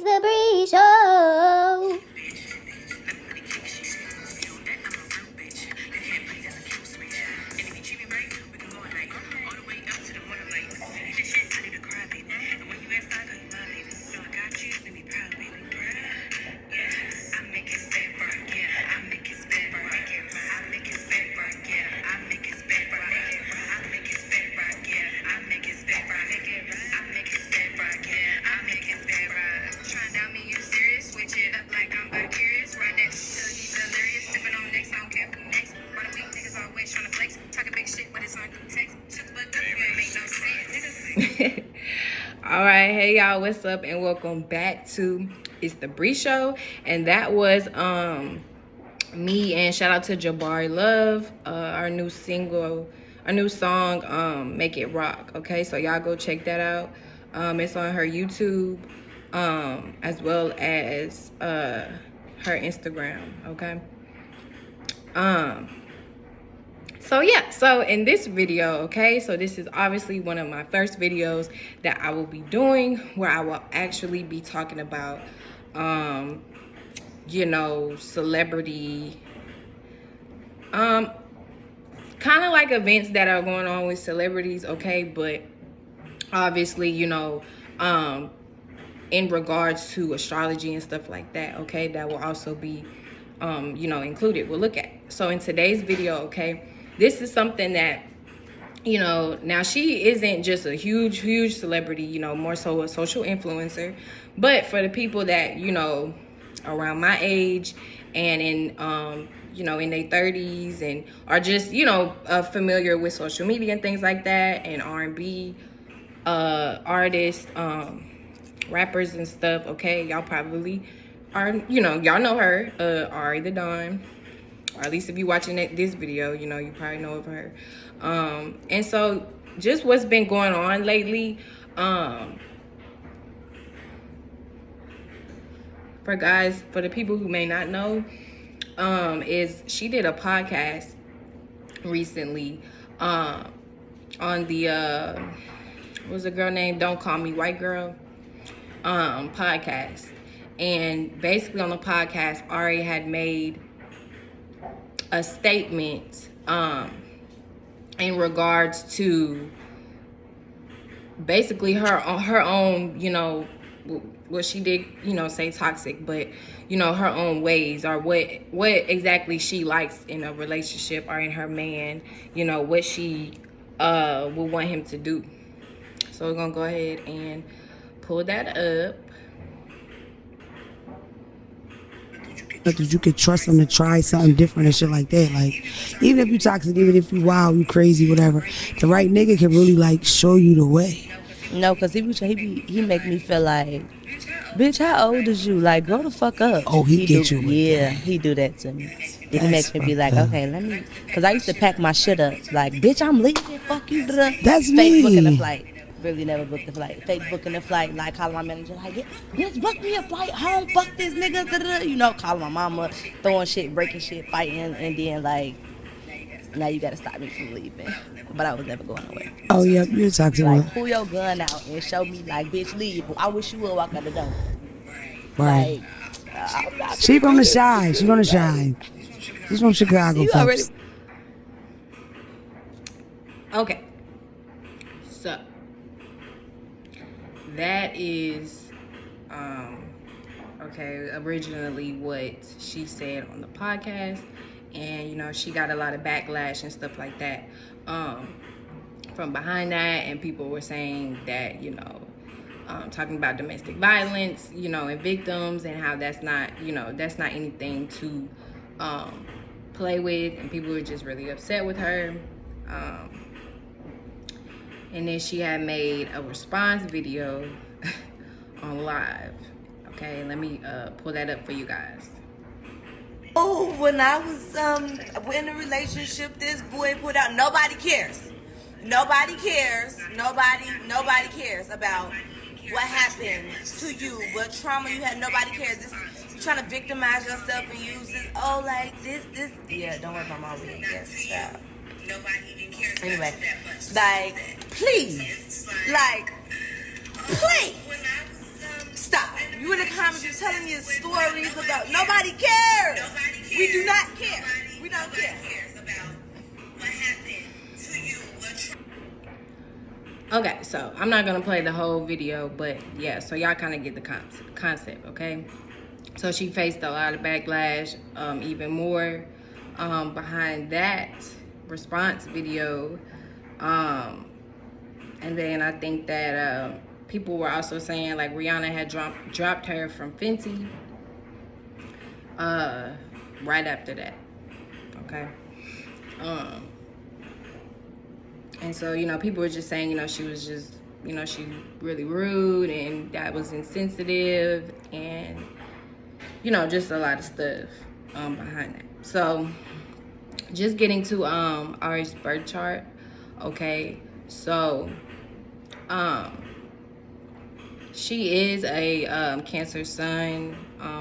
It's the Bree Show. All right, hey y'all, what's up, and welcome back to It's the Bree Show. And that was me, and shout out to Jabari Love, our new single, our new song, Make It Rock. Okay, so y'all go check that out. It's on her YouTube, as well as her Instagram. Okay. So yeah, so in this video, okay, so this is obviously one of my first videos that I will be doing, where I will actually be talking about, you know, celebrity, kind of like events that are going on with celebrities, okay, but obviously, you know, in regards to astrology and stuff like that, okay, that will also be, you know, included. We'll look at. So in today's video, okay, this is something that, you know, now she isn't just a huge celebrity, you know, more so a social influencer, but for the people that, you know, around my age and in, you know, in their 30s and are just, you know, familiar with social media and things like that, and R&B artists, rappers and stuff, okay, y'all probably are, you know, y'all know her, Ari the Dawn. Or at least if you're watching this video, you know, you probably know of her. And so just what's been going on lately, for the people who may not know, is she did a podcast recently, on the, what was a girl named Don't Call Me White Girl, podcast. And basically on the podcast, Ari had made a statement in regards to basically her own, you know, what she did, you know, say toxic, but, you know, her own ways, or what exactly she likes in a relationship or in her man, you know, what she would want him to do. So we're gonna go ahead and pull that up. That you could trust them to try something different and shit like that. Like, even if you toxic, even if you wild, you crazy, whatever, the right nigga can really like show you the way. No, cause he make me feel like, bitch, how old is you? Like, grow the fuck up. Oh, he get you with yeah, that. he do that to me. Then he That's makes me be like, fucked up. okay, let me, cause I used to pack my shit up. Like, bitch, I'm leaving. Fuck you. That's fake me. booking the flight. Really never booked the flight. Fake booking the flight. Like, calling my manager, like, yeah, bitch, book me a flight home. Fuck this nigga. You know, calling my mama, throwing shit, breaking shit, fighting, and then like, now you gotta stop me from leaving. But I was never going nowhere. Oh, yeah, you're a toxic Like, one. pull your gun out and show me, like, bitch, leave. I wish you would walk out the door. Right. Like, She from the Shy. She from the Shy. She's from Chicago, you already. folks. Okay, so that is okay, originally what she said on the podcast, and you know, she got a lot of backlash and stuff like that from behind that, and people were saying that, you know, talking about domestic violence, you know, and victims, and how that's not, you know, that's not anything to play with, and people were just really upset with her. And then she had made a response video on live. Okay, let me pull that up for you guys. Oh, when I was in a relationship, this boy put out, nobody cares. Nobody cares. Nobody cares about what happened to you, what trauma you had. Nobody cares. This, you trying to victimize yourself and use this. Oh, like this. Yeah, don't worry about my wig. Yes, child. Nobody even cares. Anyway, like, please, stop. You in the promise you, telling you stories about nobody cares. We do not care. We don't care. Okay, so I'm not gonna play the whole video, but yeah, so y'all kind of get the concept, okay? So she faced a lot of backlash, even more behind that response video. And then I think that people were also saying like Rihanna had dropped her from Fenty right after that, okay? And so, you know, people were just saying, you know, she was just, you know, she really rude and that was insensitive and, you know, just a lot of stuff behind that. So just getting to Ari's birth chart, okay? So she is a Cancer Sun,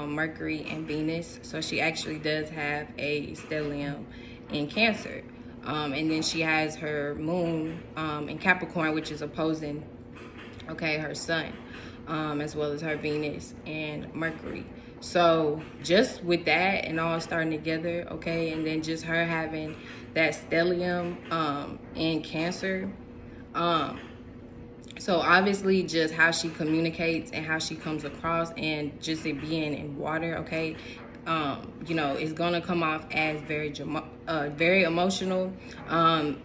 Mercury, and Venus. So she actually does have a stellium in Cancer. And then she has her moon in Capricorn, which is opposing, okay, her sun, as well as her Venus and Mercury. So just with that and all starting together, okay, and then just her having that stellium in Cancer, so obviously just how she communicates and how she comes across and just it being in water, okay, you know, it's gonna come off as very emotional,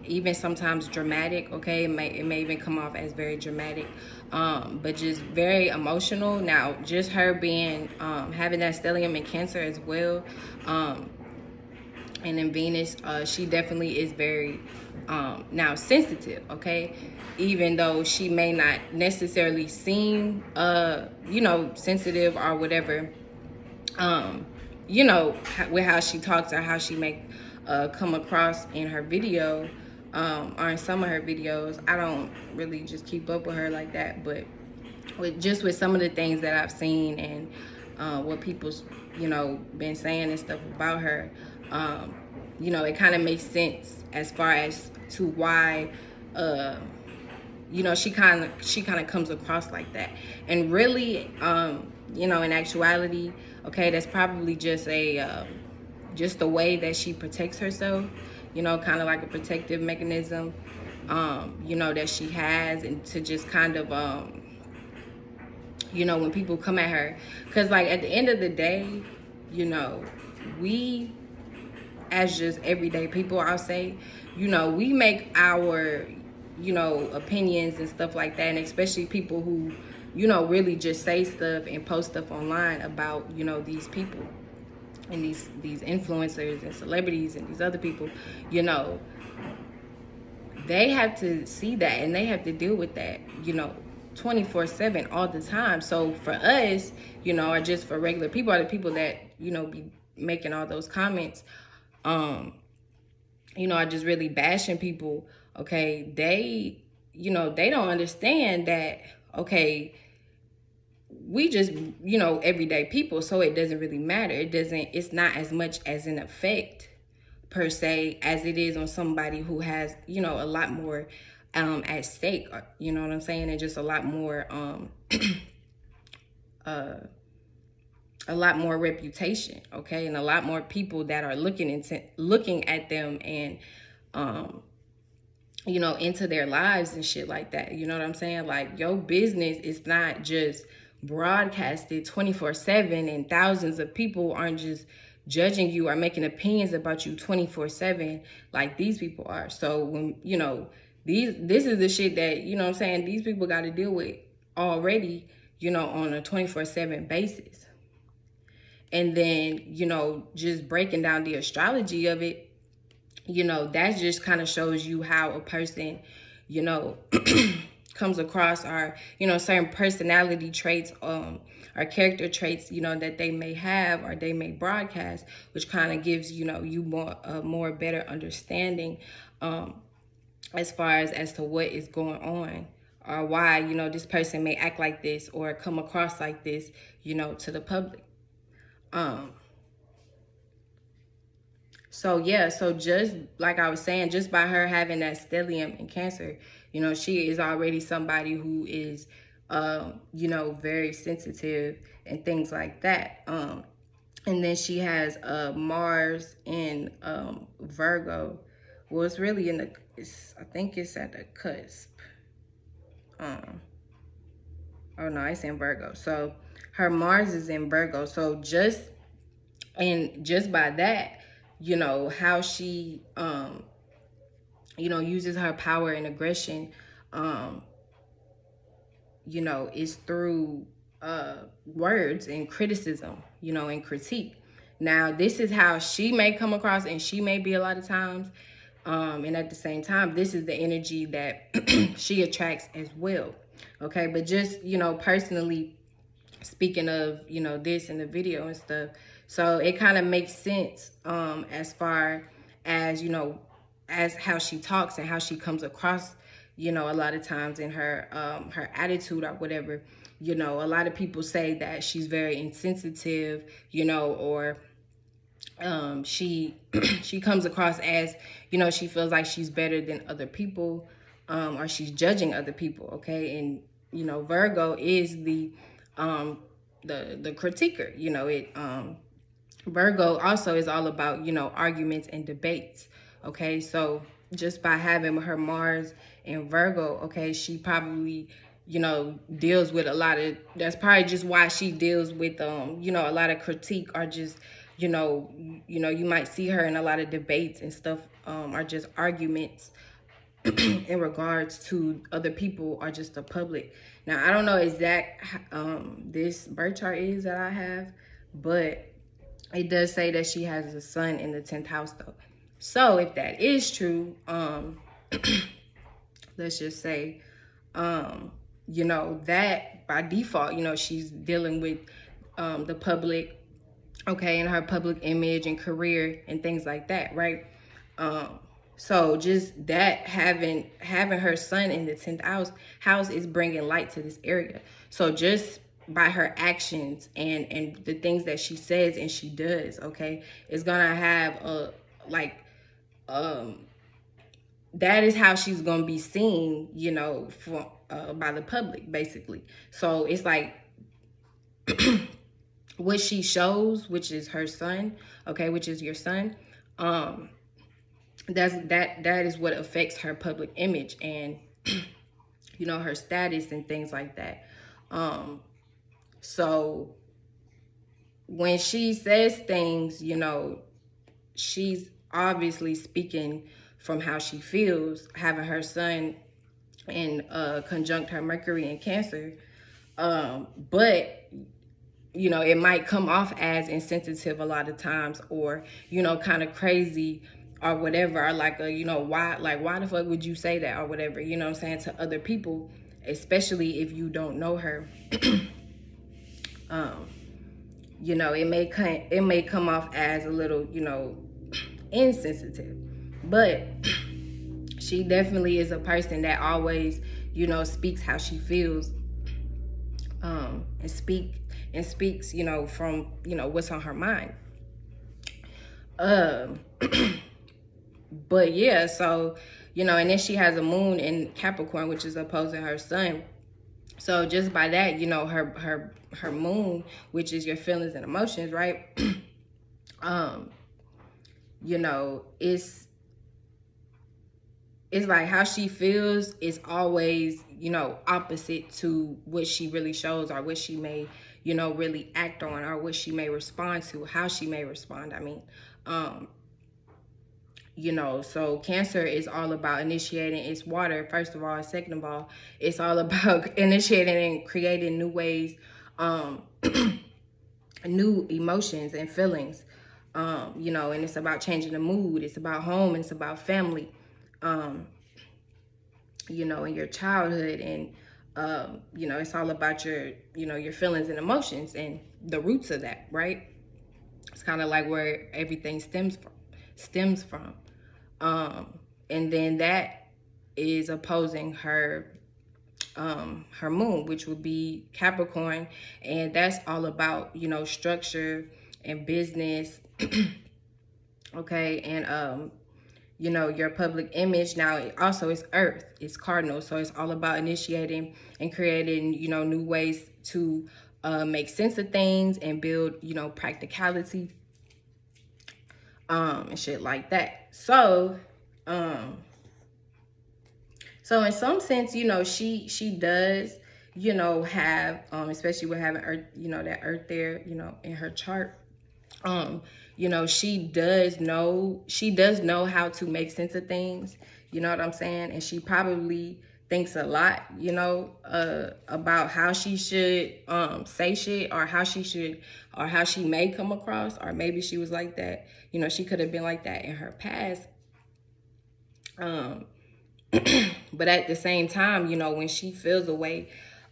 even sometimes dramatic, okay? It may even come off as very dramatic, but just very emotional. Now, just her being, having that stellium in Cancer as well, and in Venus, she definitely is very, now sensitive, okay? Even though she may not necessarily seem, you know, sensitive or whatever, you know, with how she talks or how she may come across in her video, or in some of her videos. I don't really just keep up with her like that, but with some of the things that I've seen and what people's, you know, been saying and stuff about her, you know, it kind of makes sense as far as to why, you know, she kind of comes across like that. And really, you know, in actuality, okay, that's probably just the way that she protects herself, you know, kind of like a protective mechanism, you know, that she has, and to just kind of, you know, when people come at her, because like at the end of the day, you know, we as just everyday people, I'll say, you know, we make our, you know, opinions and stuff like that, and especially people who, you know, really just say stuff and post stuff online about, you know, these people and these influencers and celebrities and these other people, you know, they have to see that and they have to deal with that, you know, 24/7 all the time. So for us, you know, or just for regular people, or the people that, you know, be making all those comments, you know, are just really bashing people, okay, they, you know, they don't understand that, okay, we just, you know, everyday people, so it doesn't really matter. It's not as much as an effect per se as it is on somebody who has, you know, a lot more at stake, you know what I'm saying, and just a lot more reputation, okay, and a lot more people that are looking at them and you know, into their lives and shit like that. You know what I'm saying? Like, your business is not just broadcasted 24/7 and thousands of people aren't just judging you or making opinions about you 24/7 like these people are. So when, you know, this is the shit that, you know what I'm saying, these people got to deal with already, you know, on a 24/7 basis. And then, you know, just breaking down the astrology of it, you know, that just kind of shows you how a person, you know, comes across, or, you know, certain personality traits, or character traits, you know, that they may have or they may broadcast, which kind of gives, you know, you more better understanding as far as to what is going on, or why, you know, this person may act like this or come across like this, you know, to the public. So yeah, so just like I was saying, just by her having that stellium in Cancer, you know, she is already somebody who is you know, very sensitive and things like that. And then she has Mars in Virgo. Well, it's really in the, I think it's at the cusp. Oh no, it's in Virgo. So her Mars is in Virgo. So just by that, you know, how she you know, uses her power and aggression, you know, is through words and criticism, you know, and critique. Now, this is how she may come across, and she may be a lot of times. And at the same time, this is the energy that she attracts as well. Okay, but just, you know, personally speaking of, you know, this in the video and stuff, so it kind of makes sense as far as, you know, as how she talks and how she comes across, you know, a lot of times in her her attitude or whatever. You know, a lot of people say that she's very insensitive, you know, or she she comes across as, you know, she feels like she's better than other people, or she's judging other people. Okay, and you know, Virgo is the critiquer. You know, it Virgo also is all about, you know, arguments and debates. Okay, so just by having her Mars in Virgo, okay, she probably, you know, deals with a lot of, that's probably just why she deals with you know, a lot of critique, or just, you know, you might see her in a lot of debates and stuff, or just arguments in regards to other people or just the public. Now, I don't know exact this birth chart is that I have, but it does say that she has a sun in the 10th house though. So if that is true, let's just say, you know, that by default, you know, she's dealing with the public, okay, and her public image and career and things like that, right? So just that, having her sun in the 10th house is bringing light to this area. So just by her actions and the things that she says and she does, okay, it's gonna have a like that is how she's gonna be seen, you know, for by the public, basically. So it's like what she shows, which is her sun, okay, which is your sun, that is what affects her public image and you know, her status and things like that. So when she says things, you know, she's obviously speaking from how she feels, having her sun in conjunct her Mercury in Cancer. But you know, it might come off as insensitive a lot of times, or, you know, kind of crazy or whatever, or like a, you know, why the fuck would you say that or whatever, you know what I'm saying, to other people, especially if you don't know her. You know, it may come off as a little, you know, insensitive, but she definitely is a person that always, you know, speaks how she feels, and speaks, you know, from, you know, what's on her mind. But yeah, so, you know, and then she has a moon in Capricorn, which is opposing her sun. So just by that, you know, her moon, which is your feelings and emotions, right? You know, it's like how she feels is always, you know, opposite to what she really shows, or what she may, you know, really act on, or what she may respond to, how she may respond, I mean. You know, so Cancer is all about initiating. It's water, first of all, and second of all, it's all about initiating and creating new ways, new emotions and feelings, you know, and it's about changing the mood. It's about home, and it's about family, you know, in your childhood, and you know, it's all about your, you know, your feelings and emotions and the roots of that, right? It's kind of like where everything stems from. And then that is opposing her moon, which would be Capricorn, and that's all about, you know, structure and business. Okay, and you know, your public image. Now, it also is Earth, it's cardinal, so it's all about initiating and creating, you know, new ways to make sense of things and build, you know, practicality, and shit like that. So in some sense, you know, she does, you know, have especially with having Earth, you know, that Earth there, you know, in her chart. You know, she does know how to make sense of things, you know what I'm saying? And she probably thinks a lot, you know, about how she should say shit, or how she may come across, or maybe she was like that, you know, she could have been like that in her past. But at the same time, you know, when she feels a way,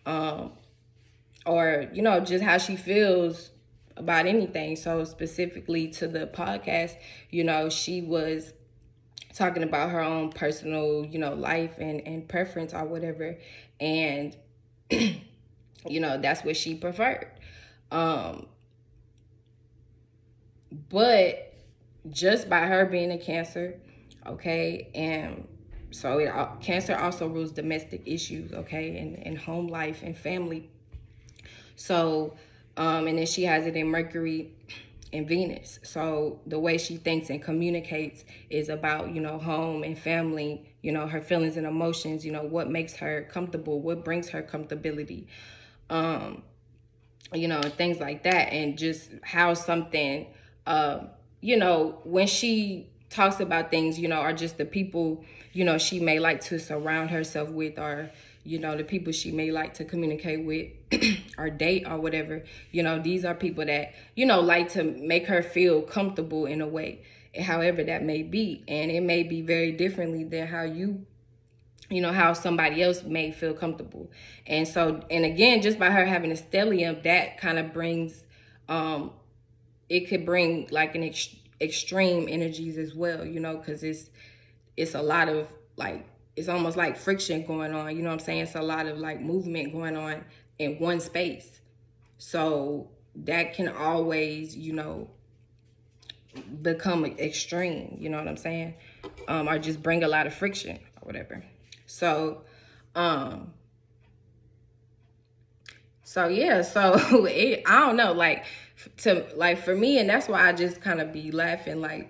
or, you know, just how she feels about anything. So specifically to the podcast, you know, she was talking about her own personal, you know, life and preference or whatever. And, you know, that's what she preferred. But just by her being a Cancer, okay, and so Cancer also rules domestic issues, okay, and home life and family. So, and then she has it in Mercury and Venus. So the way she thinks and communicates is about, you know, home and family, you know, her feelings and emotions, you know, what makes her comfortable, what brings her comfortability, you know, and things like that. And just how something, you know, when she talks about things, you know, are just the people, you know, she may like to surround herself with, or, you know, the people she may like to communicate with or date or whatever. You know, these are people that, you know, like to make her feel comfortable in a way, however that may be. And it may be very differently than how you know, how somebody else may feel comfortable. And so, and again, just by her having a stellium, that kind of brings, it could bring like an extreme energies as well, you know, because it's a lot of like, it's almost like friction going on, you know what I'm saying? It's a lot of like movement going on in one space. So that can always, you know, become extreme, you know what I'm saying? Or just bring a lot of friction or whatever. So yeah, so I don't know, like for me, and that's why I just kind of be laughing like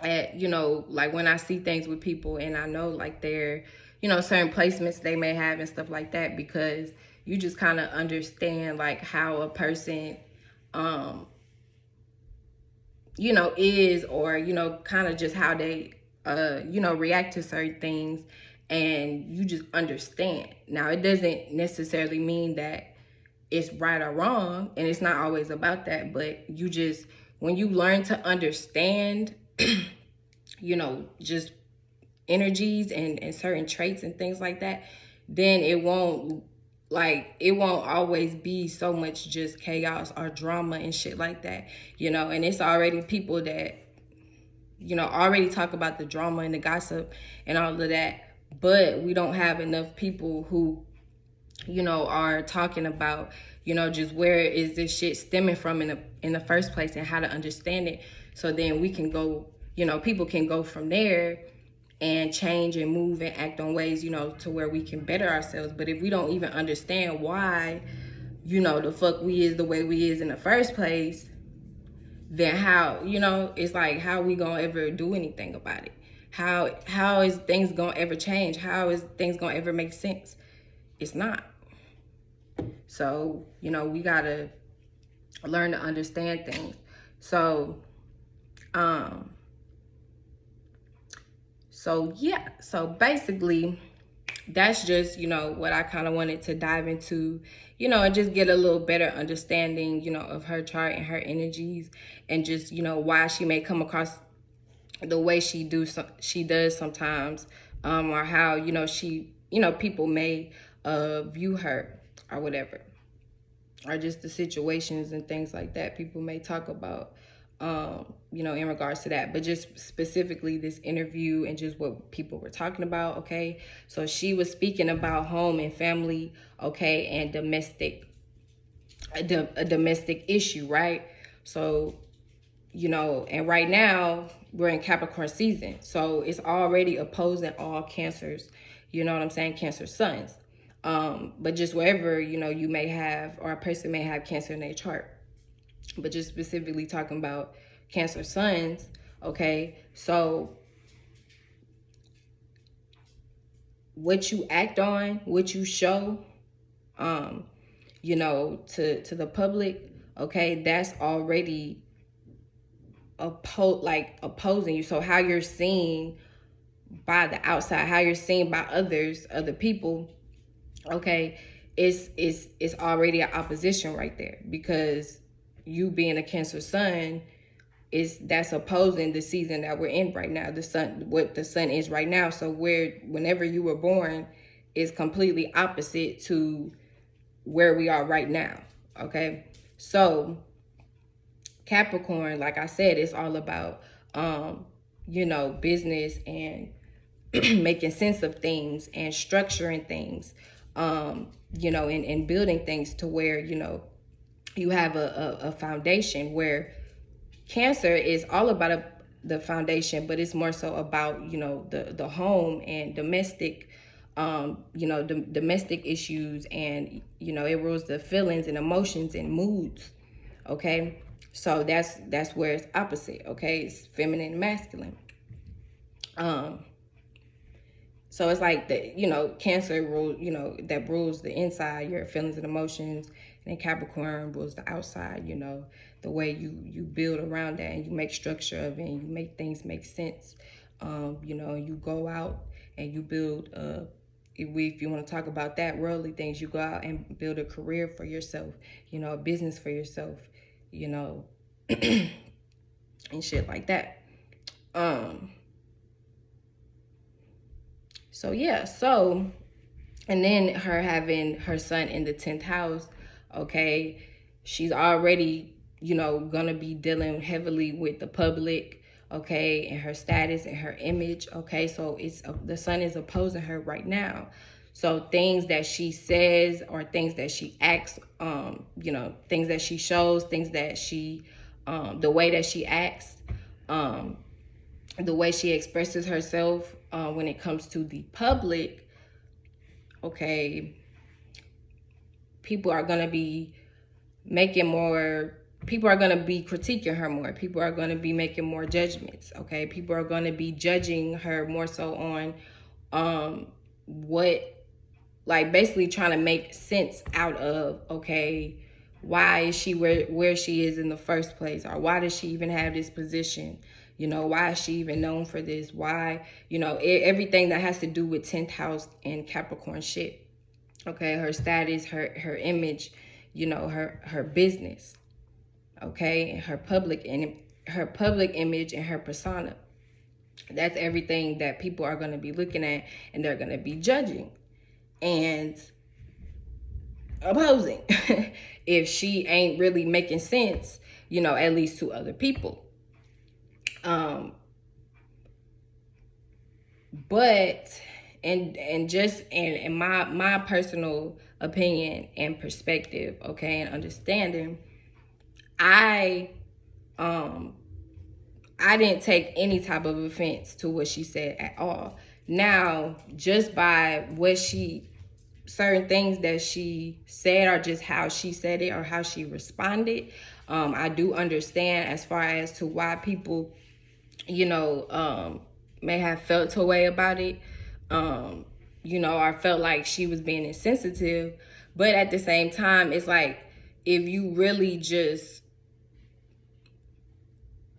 at, you know, like when I see things with people and I know like they're, you know, certain placements they may have and stuff like that, because you just kind of understand like how a person you know, is, or, you know, kind of just how they, you know, react to certain things, and you just understand. Now, it doesn't necessarily mean that it's right or wrong, and it's not always about that, but you just, when you learn to understand, you know, just energies and certain traits and things like that, then it won't always be so much just chaos or drama and shit like that, you know. And it's already people that, you know, already talk about the drama and the gossip and all of that, but we don't have enough people who, you know, are talking about, you know, just where is this shit stemming from in the first place, and how to understand it, so then we can go, you know, people can go from there and change and move and act on ways, you know, to where we can better ourselves. But if we don't even understand why, you know, the fuck we is the way we is in the first place, then how, you know, it's like, how we gonna ever do anything about it? How is things gonna ever change? How is things gonna ever make sense? It's not. So, you know, we gotta learn to understand things. So yeah, so basically that's just, you know, what I kind of wanted to dive into, you know, and just get a little better understanding, you know, of her chart and her energies, and just, you know, why she may come across the way she does sometimes, or how, you know, people may view her or whatever, or just the situations and things like that people may talk about, you know, in regards to that. But just specifically this interview and just what people were talking about, okay? So she was speaking about home and family, okay, and a domestic issue, right? So and right now we're in Capricorn season. So it's already opposing all Cancers, you know what I'm saying? Cancer suns. But just wherever, you may have, or a person may have Cancer in their chart. But just specifically talking about Cancer suns, okay? So what you act on, what you show, to the public, okay, that's already opposing you. So how you're seen by the outside, how you're seen by other people, okay, it's already an opposition right there, because you being a Cancer sun that's opposing the season that we're in right now, the sun, what the sun is right now. So whenever you were born is completely opposite to where we are right now, okay? So Capricorn, like I said, it's all about business and making sense of things and structuring things, and building things to where you have a foundation. Where Cancer is all about the foundation, but it's more so about the home and domestic, domestic issues, and it rules the feelings and emotions and moods. Okay, so that's where it's opposite. Okay, it's feminine and masculine. So it's like Cancer rules, that rules the inside, your feelings and emotions, and then Capricorn rules the outside, the way you build around that, and you make structure of it, and you make things make sense. You go out and you build, if you want to talk about that, worldly things, you go out and build a career for yourself, a business for yourself, and shit like that. So yeah, and then her having her sun in the 10th house, okay, she's already, gonna be dealing heavily with the public, okay, and her status and her image, okay. So the sun is opposing her right now. So things that she says or things that she acts, things that she shows, things that she, the way that she acts, the way she expresses herself, when it comes to the public, okay, people are going to be critiquing her more. People are going to be making more judgments, okay? People are going to be judging her more so on basically trying to make sense out of, okay, why is she where she is in the first place? Or why does she even have this position? Why is she even known for this? Why, everything that has to do with 10th house and Capricorn shit. Okay, her status, her image, her business. Okay, her public image and her persona. That's everything that people are going to be looking at, and they're going to be judging and opposing if she ain't really making sense, at least to other people. But in my personal opinion and perspective, okay, and understanding, I didn't take any type of offense to what she said at all. Now, just by certain things that she said, or just how she said it, or how she responded, I do understand as far as to why people, may have felt a way about it, or felt like she was being insensitive. But at the same time, it's like, if you really just,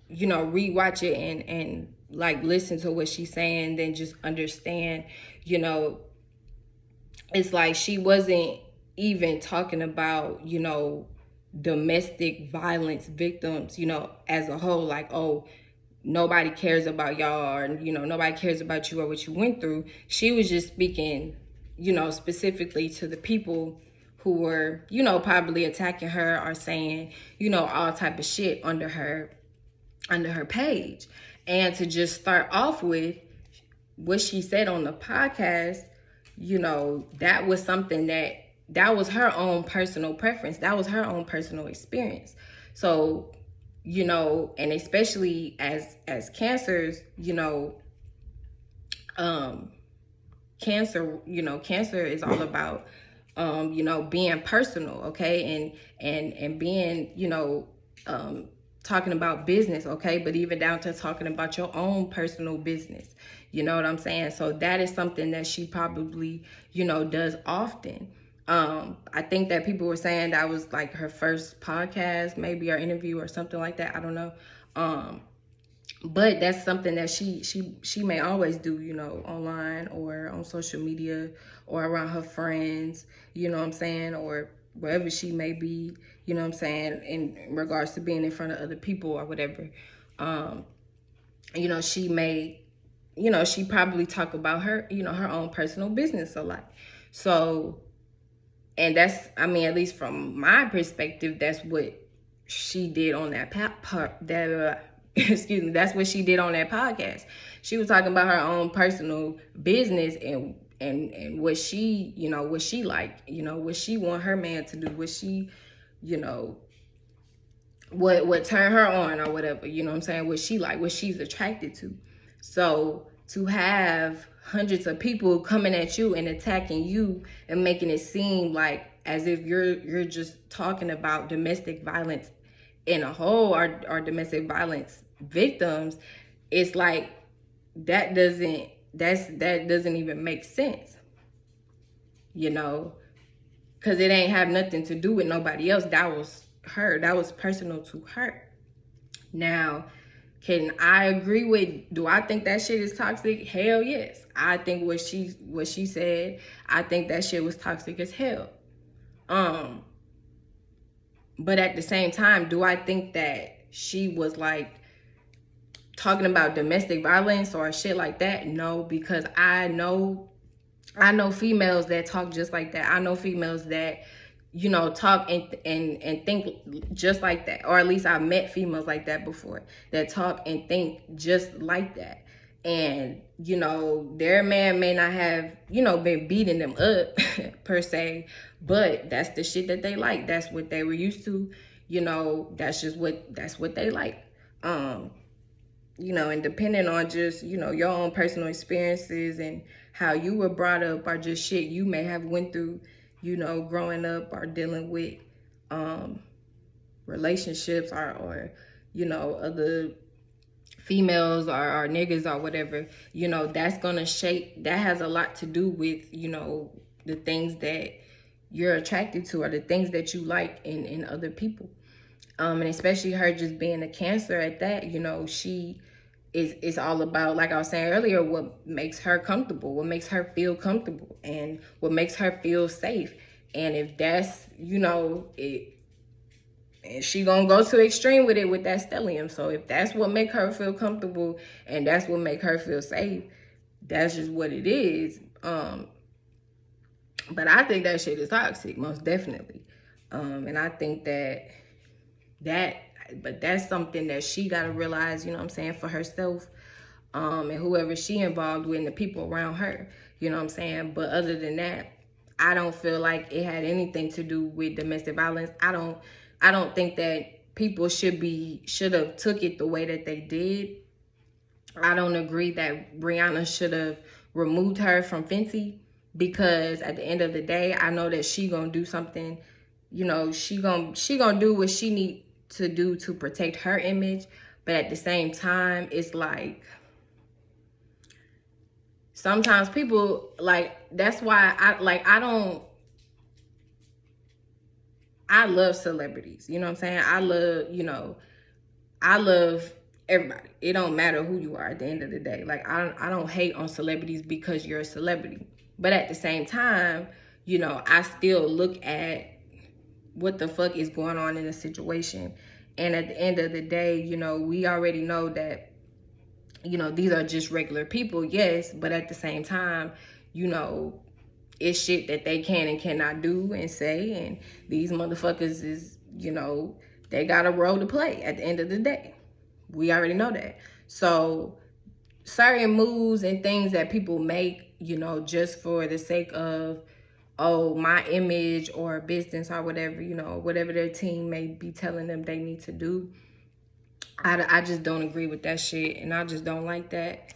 rewatch it and like listen to what she's saying, then just understand, it's like she wasn't even talking about, domestic violence victims, as a whole, like, oh, nobody cares about y'all, or, nobody cares about you or what you went through. She was just speaking, specifically to the people who were, probably attacking her or saying, all type of shit under her page. And to just start off with what she said on the podcast, that was something that was her own personal preference. That was her own personal experience. So you know, and especially as cancers, you know, cancer, you know, cancer is all about you know, being personal, okay, and being, you know, talking about business, okay, but even down to talking about your own personal business, you know what I'm saying? So that is something that she probably, you know, does often. I think that people were saying that was like her first podcast, maybe, or interview or something like that, I don't know. But that's something that she may always do, you know, online or on social media or around her friends, you know what I'm saying, or wherever she may be, you know what I'm saying, in regards to being in front of other people or whatever. You know, she may, you know, she probably talk about her, you know, her own personal business a lot. So, and that's, I mean, at least from my perspective, that's what she did on that excuse me, that's what she did on that podcast. She was talking about her own personal business and what she, you know, what she like, you know, what she want her man to do, what she, you know, what turn her on or whatever, you know what I'm saying, what she like, what she's attracted to. So to have hundreds of people coming at you and attacking you and making it seem like as if you're just talking about domestic violence in a whole, or domestic violence victims, it's like that doesn't even make sense, you know, because it ain't have nothing to do with nobody else. That was her, that was personal to her. Now, can I agree with, do I think that shit is toxic? Hell yes. I think what she said, I think that shit was toxic as hell. But at the same time, do I think that she was like talking about domestic violence or shit like that? No, because I know females that talk just like that. I know females that, you know, talk and think just like that. Or at least I've met females like that before, that talk and think just like that. And, you know, their man may not have, you know, been beating them up per se, but that's the shit that they like. That's what they were used to. You know, that's what they like. You know, and depending on just, you know, your own personal experiences and how you were brought up, or just shit you may have went through, you know, growing up, or dealing with relationships, or you know, other females or niggas or whatever, you know, that's gonna shape, that has a lot to do with, you know, the things that you're attracted to or the things that you like in other people. And especially her just being a Cancer at that, you know, she is all about, like I was saying earlier, what makes her comfortable, what makes her feel comfortable, and what makes her feel safe. And if that's, you know, and she gonna go to extreme with it with that stellium. So if that's what make her feel comfortable and that's what make her feel safe, that's just what it is. But I think that shit is toxic, most definitely. And I think but that's something that she gotta realize, you know what I'm saying, for herself, and whoever she involved with and the people around her, you know what I'm saying. But other than that, I don't feel like it had anything to do with domestic violence. I don't think that people should have took it the way that they did. I don't agree that Brianna should have removed her from Fenty, because at the end of the day, I know that she gonna do something, you know, she gonna do what she need to do to protect her image. But at the same time, it's like, sometimes people, like, that's why I love celebrities, you know what I'm saying? I love everybody. It don't matter who you are at the end of the day. Like, I don't hate on celebrities because you're a celebrity. But at the same time, you know, I still look at what the fuck is going on in the situation. And at the end of the day, you know, we already know that, you know, these are just regular people, yes, but at the same time, you know, it's shit that they can and cannot do and say, and these motherfuckers is, you know, they got a role to play at the end of the day. We already know that. So certain moves and things that people make, you know, just for the sake of, oh, my image or business or whatever, you know, whatever their team may be telling them they need to do, I just don't agree with that shit, and I just don't like that.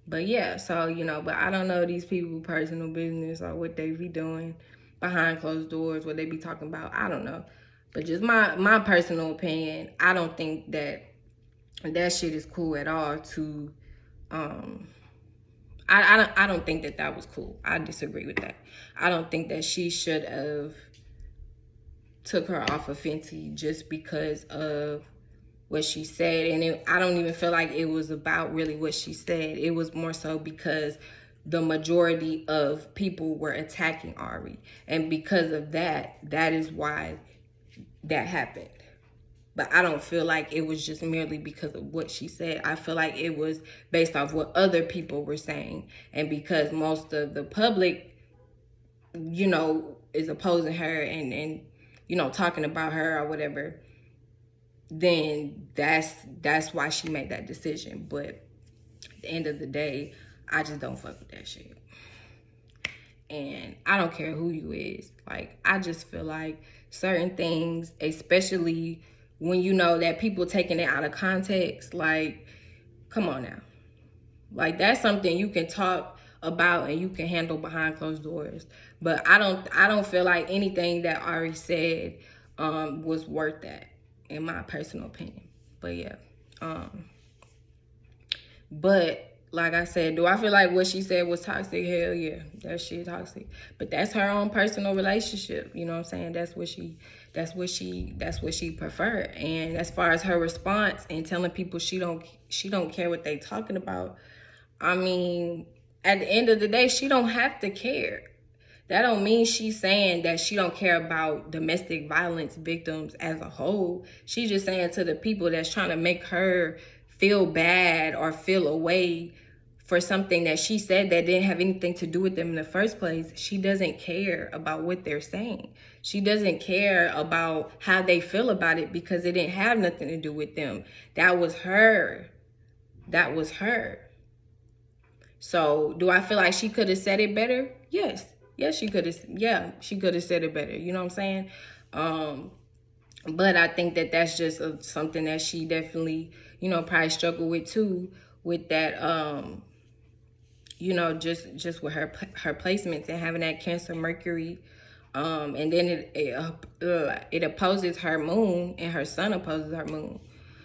But yeah, so, you know, but I don't know these people personal business or what they be doing behind closed doors, what they be talking about. I don't know. But just my personal opinion, I don't think that shit is cool at all to I don't think that was cool. I disagree with that. I don't think that she should have took her off of Fenty just because of what she said. And I don't even feel like it was about really what she said. It was more so because the majority of people were attacking Ari. And because of that, that is why that happened. But I don't feel like it was just merely because of what she said. I feel like it was based off what other people were saying. And because most of the public, you know, is opposing her and you know, talking about her or whatever, then that's why she made that decision. But at the end of the day, I just don't fuck with that shit. And I don't care who you is. Like, I just feel like certain things, especially when you know that people taking it out of context, like, come on now. Like, that's something you can talk about and you can handle behind closed doors. But I don't feel like anything that Ari said was worth that, in my personal opinion. But yeah. But like I said, do I feel like what she said was toxic? Hell yeah, that shit toxic. But that's her own personal relationship. You know what I'm saying? That's what she preferred. And as far as her response and telling people she don't care what they talking about, I mean, at the end of the day, she don't have to care. That don't mean she's saying that she don't care about domestic violence victims as a whole. She's just saying to the people that's trying to make her feel bad or feel away for something that she said that didn't have anything to do with them in the first place. She doesn't care about what they're saying. She doesn't care about how they feel about it because it didn't have nothing to do with them. That was her. That was her. So do I feel like she could have said it better? Yes. Yes, she could have. Yeah, she could have said it better. You know what I'm saying? But I think that that's just something that she definitely, you know, probably struggled with too, with that, you know, just with her placements and having that Cancer Mercury. And then it opposes her moon, and her sun opposes her moon.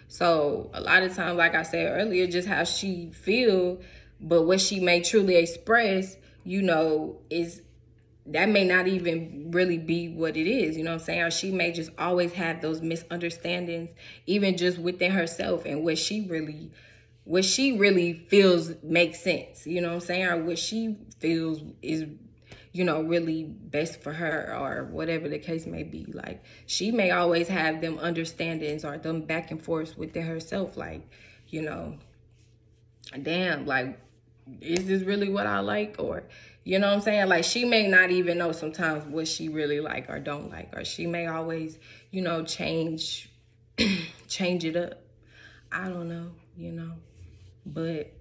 So a lot of times, like I said earlier, just how she feel, but what she may truly express, you know, is that may not even really be what it is, you know what I'm saying? Or she may just always have those misunderstandings, even just within herself, and what she really feels makes sense, you know what I'm saying? Or what she feels is, you know, really best for her, or whatever the case may be. Like, she may always have them understandings or them back and forth within herself, like, you know, damn, like, is this really what I like? Or, you know what I'm saying? Like, she may not even know sometimes what she really like or don't like. Or she may always, you know, change it up. I don't know, you know. But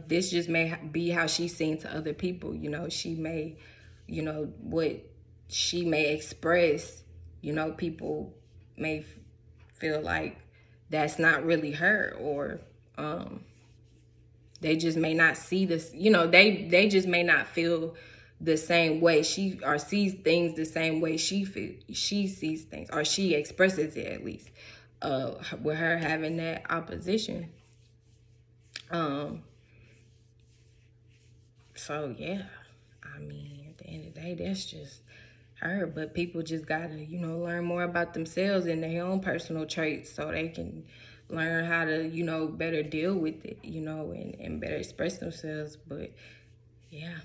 this just may be how she's seen to other people. You know, she may, you know, what she may express, you know, people may feel like that's not really her, or they just may not see this, you know, they just may not feel the same way she, or sees things the same way she sees things, or she expresses it, at least, with her having that opposition. So yeah, I mean, at the end of the day, that's just her. But people just gotta, you know, learn more about themselves and their own personal traits, so they can learn how to, you know, better deal with it, you know, and better express themselves. But yeah.